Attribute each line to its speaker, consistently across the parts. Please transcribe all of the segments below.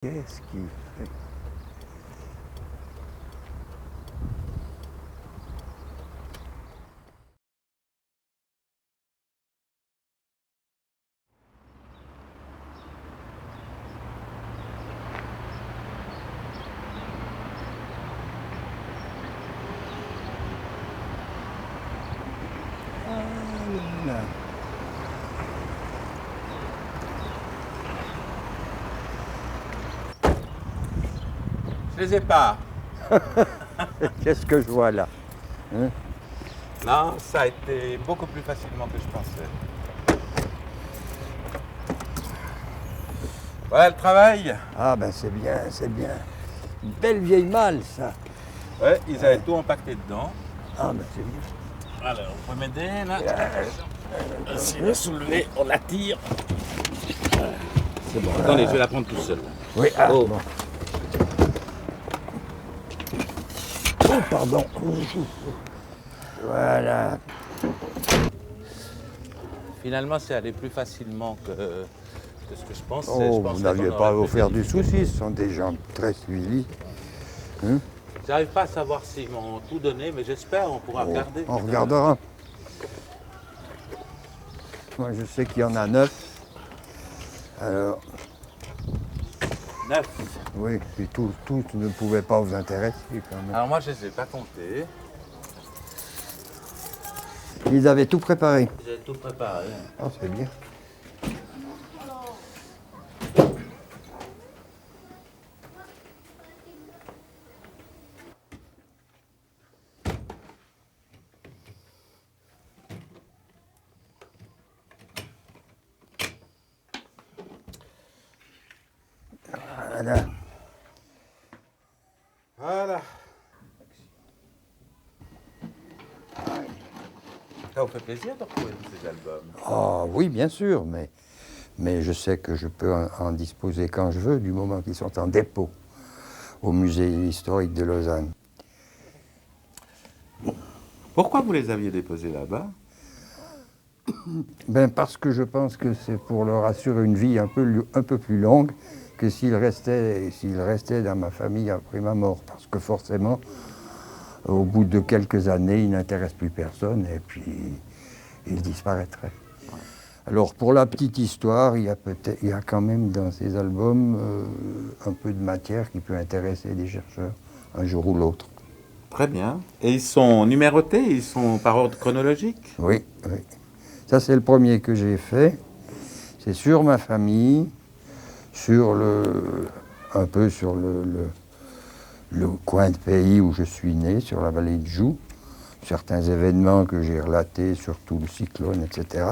Speaker 1: Qu'est-ce qui fait? Ah là là.
Speaker 2: Je les ai pas.
Speaker 1: Qu'est-ce que je vois là? Hein?
Speaker 2: Non, ça a été beaucoup plus facilement que je pensais. Voilà le travail.
Speaker 1: Ah ben c'est bien, c'est bien. Une belle vieille malle ça.
Speaker 2: Ouais, ils avaient tout empaqueté dedans.
Speaker 1: Ah ben c'est bien.
Speaker 2: Alors, vous pouvez m'aider là. Si le soulever, on la tire.
Speaker 1: C'est bon.
Speaker 2: Attendez, je vais la prendre tout seul.
Speaker 1: Oui, ah
Speaker 2: Oh.
Speaker 1: bon. Oh pardon. Voilà.
Speaker 2: Finalement, c'est allé plus facilement que ce que je pensais.
Speaker 1: Oh,
Speaker 2: Je pensais
Speaker 1: vous n'aviez
Speaker 2: qu'on
Speaker 1: pas
Speaker 2: aurait
Speaker 1: à
Speaker 2: plus
Speaker 1: faire
Speaker 2: de
Speaker 1: du
Speaker 2: difficultés.
Speaker 1: souci, ce sont des gens très suivis.
Speaker 2: J'arrive pas à savoir s'ils m'ont tout donné, mais j'espère on pourra
Speaker 1: Oh,
Speaker 2: regarder.
Speaker 1: on regardera. Moi je sais qu'il y en a 9. Alors,
Speaker 2: 9.
Speaker 1: oui, puis tous ne pouvaient pas vous intéresser quand même.
Speaker 2: Alors moi, je les ai pas comptés.
Speaker 1: Ils avaient tout préparé.
Speaker 2: J'ai tout préparé.
Speaker 1: Ah, c'est bien. Voilà.
Speaker 2: Voilà. Ça vous fait plaisir de retrouver tous ces albums.
Speaker 1: Ah oui, bien sûr, mais je sais que je peux en disposer quand je veux, du moment qu'ils sont en dépôt au musée historique de Lausanne.
Speaker 2: Pourquoi vous les aviez déposés là-bas?
Speaker 1: Ben parce que je pense que c'est pour leur assurer une vie un peu plus longue que s'ils restaient dans ma famille après ma mort. Parce que forcément, au bout de quelques années, ils n'intéressent plus personne et puis ils disparaîtraient. Alors pour la petite histoire, il y a quand même dans ces albums un peu de matière qui peut intéresser des chercheurs un jour ou l'autre.
Speaker 2: Très bien. Et ils sont numérotés, ils sont par ordre chronologique?
Speaker 1: Oui, oui. Ça c'est le premier que j'ai fait. C'est sur ma famille, un peu sur le coin de pays où je suis né, sur la vallée de Joux, certains événements que j'ai relatés, surtout le cyclone, etc.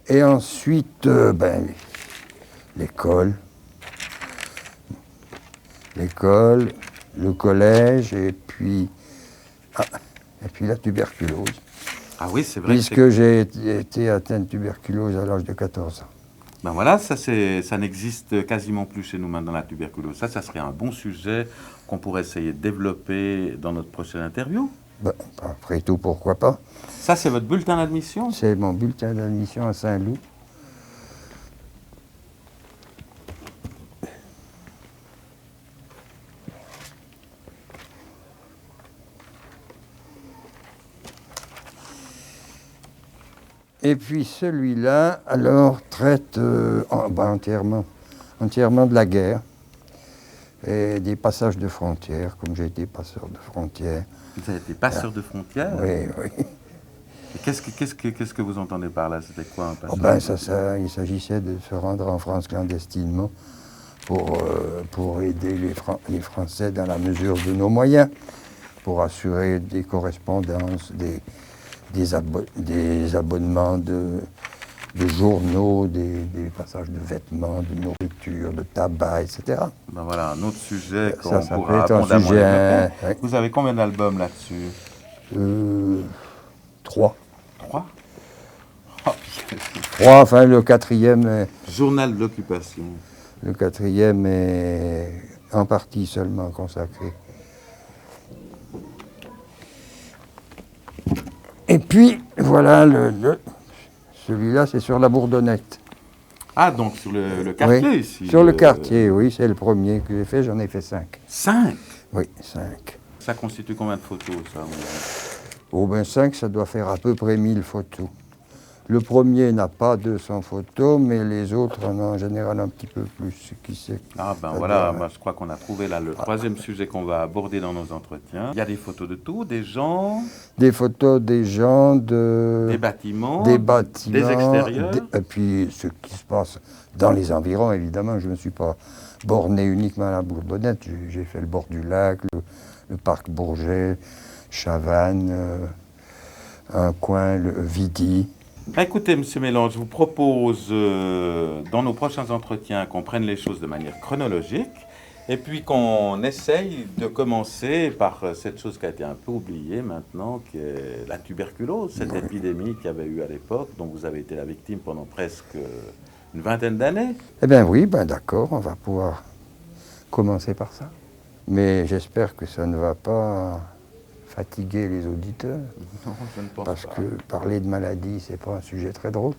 Speaker 1: Et ensuite, l'école, le collège, et puis la tuberculose.
Speaker 2: Ah oui, c'est vrai.
Speaker 1: Puisque j'ai été atteint de tuberculose à l'âge de 14 ans.
Speaker 2: Ben voilà, ça n'existe quasiment plus chez nous maintenant, la tuberculose. Ça serait un bon sujet qu'on pourrait essayer de développer dans notre prochaine interview.
Speaker 1: Ben, après tout, pourquoi pas?
Speaker 2: Ça, c'est votre bulletin d'admission?
Speaker 1: C'est mon bulletin d'admission à Saint-Loup. Et puis celui-là, alors, traite entièrement de la guerre et des passages de frontières, comme j'ai été passeur de frontières.
Speaker 2: Vous avez été passeur de frontières?
Speaker 1: Oui, oui.
Speaker 2: Et qu'est-ce que vous entendez par là? C'était quoi un passeur
Speaker 1: Oh ben,
Speaker 2: de frontières?
Speaker 1: il s'agissait de se rendre en France clandestinement pour aider les Français dans la mesure de nos moyens, pour assurer des correspondances, des abonnements de journaux, des passages de vêtements, de nourriture, de tabac, etc.
Speaker 2: Ben voilà, un autre sujet
Speaker 1: Ça
Speaker 2: qu'on
Speaker 1: peut
Speaker 2: pourra
Speaker 1: être un
Speaker 2: abondamment
Speaker 1: sujet,
Speaker 2: développer.
Speaker 1: ouais.
Speaker 2: Vous avez combien d'albums là-dessus?
Speaker 1: 3.
Speaker 2: 3?
Speaker 1: 3, enfin le quatrième
Speaker 2: Journal de l'occupation.
Speaker 1: est en partie seulement consacré. Et puis, voilà, celui-là, c'est sur la bourdonnette.
Speaker 2: Ah, donc sur le quartier
Speaker 1: Oui,
Speaker 2: ici.
Speaker 1: sur le quartier, oui, c'est le premier que j'ai fait, j'en ai fait 5.
Speaker 2: 5.
Speaker 1: Oui, 5.
Speaker 2: Ça constitue combien de photos, ça?
Speaker 1: Oh ben 5, ça doit faire à peu près 1000 photos. Le premier n'a pas 200 photos, mais les autres en ont en général un petit peu plus. Qui sait?
Speaker 2: Ah ben
Speaker 1: Ça
Speaker 2: voilà,
Speaker 1: doit-
Speaker 2: moi, je crois qu'on a trouvé là le troisième sujet qu'on va aborder dans nos entretiens. Il y a des photos de tout, des gens,
Speaker 1: Des photos des gens,
Speaker 2: des bâtiments,
Speaker 1: des
Speaker 2: des
Speaker 1: bâtiments,
Speaker 2: extérieurs.
Speaker 1: et puis ce qui se passe dans les environs, évidemment. Je ne me suis pas borné uniquement à la Bourbonnette. J'ai fait le bord du lac, le parc Bourget, Chavannes, un coin, le Vidi.
Speaker 2: Bah, écoutez, Monsieur Mélange, je vous propose dans nos prochains entretiens qu'on prenne les choses de manière chronologique et puis qu'on essaye de commencer par cette chose qui a été un peu oubliée maintenant, qui est la tuberculose, cette épidémie qu'il y avait eu à l'époque, dont vous avez été la victime pendant presque une vingtaine d'années.
Speaker 1: Eh bien oui, ben d'accord, on va pouvoir commencer par ça. Mais j'espère que ça ne va pas fatiguer les auditeurs,
Speaker 2: Non, je ne pense
Speaker 1: parce
Speaker 2: pas.
Speaker 1: que parler de maladie, c'est pas un sujet très drôle.